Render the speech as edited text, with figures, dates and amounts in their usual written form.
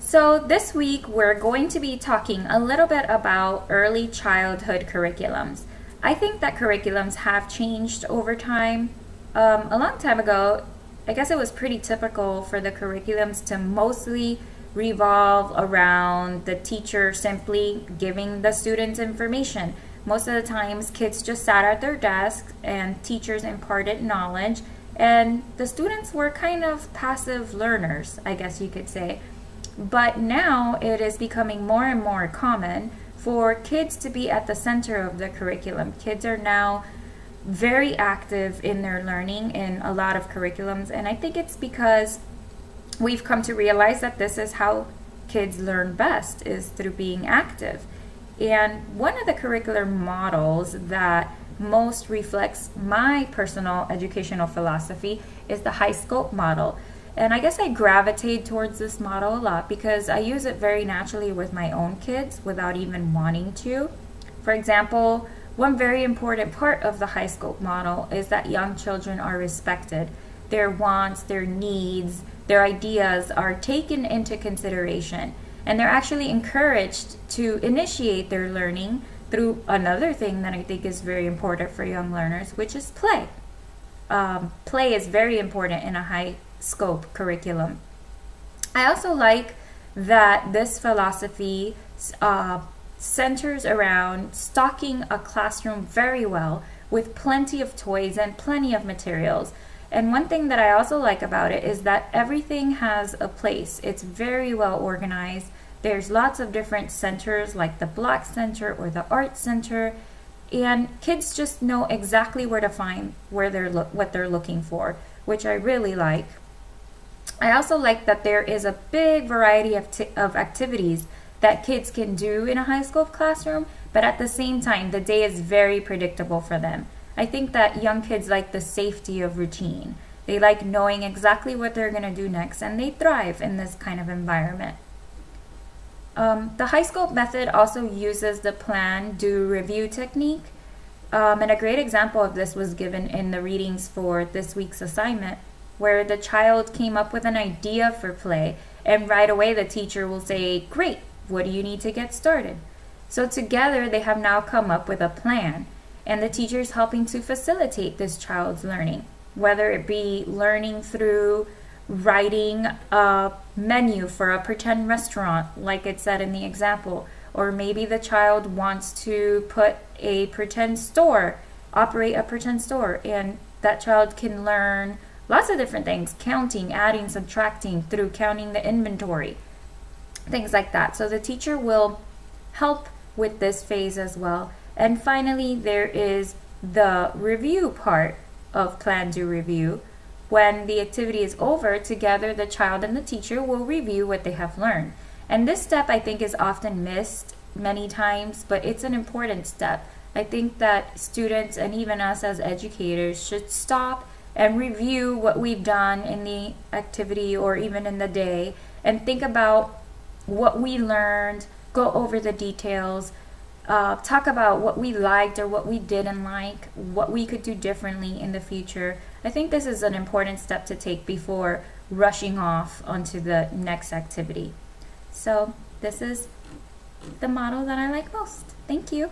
So this week we're going to be talking a little bit about early childhood curriculums. I think that curriculums have changed over time. A long time ago, I guess it was pretty typical for the curriculums to mostly revolve around the teacher simply giving the students information. Most of the times kids just sat at their desks and teachers imparted knowledge, and the students were kind of passive learners, I guess you could say. But now it is becoming more and more common for kids to be at the center of the curriculum. Kids are now very active in their learning in a lot of curriculums, and I think it's because we've come to realize that this is how kids learn best, is through being active. And one of the curricular models that most reflects my personal educational philosophy is the high scope model. And I guess I gravitate towards this model a lot because I use it very naturally with my own kids without even wanting to. For example, one very important part of the high scope model is that young children are respected. Their wants, their needs, their ideas are taken into consideration, and they're actually encouraged to initiate their learning through another thing that I think is very important for young learners, which is play. Play is very important in a high scope curriculum. I also like that this philosophy centers around stocking a classroom very well with plenty of toys and plenty of materials. And one thing that I also like about it is that everything has a place. It's very well organized. There's lots of different centers like the Black Center or the Art Center, and kids just know exactly where to find what they're looking for, which I really like. I also like that there is a big variety of activities that kids can do in a high school classroom, but at the same time, the day is very predictable for them. I think that young kids like the safety of routine. They like knowing exactly what they're going to do next, and they thrive in this kind of environment. The high scope method also uses the plan, do, review technique. And a great example of this was given in the readings for this week's assignment, where the child came up with an idea for play, and right away the teacher will say, "Great, what do you need to get started?" So together they have now come up with a plan, and the teacher is helping to facilitate this child's learning, whether it be learning through writing a menu for a pretend restaurant, like it said in the example, or maybe the child wants to put a pretend store, operate a pretend store, and that child can learn lots of different things, counting, adding, subtracting, through counting the inventory, things like that. So the teacher will help with this phase as well. And finally, there is the review part of Plan, Do, Review. When the activity is over, together the child and the teacher will review what they have learned. And this step I think is often missed many times, but it's an important step. I think that students and even us as educators should stop and review what we've done in the activity or even in the day, and think about what we learned, go over the details, talk about what we liked or what we didn't like, what we could do differently in the future. I think this is an important step to take before rushing off onto the next activity. So this is the model that I like most. Thank you.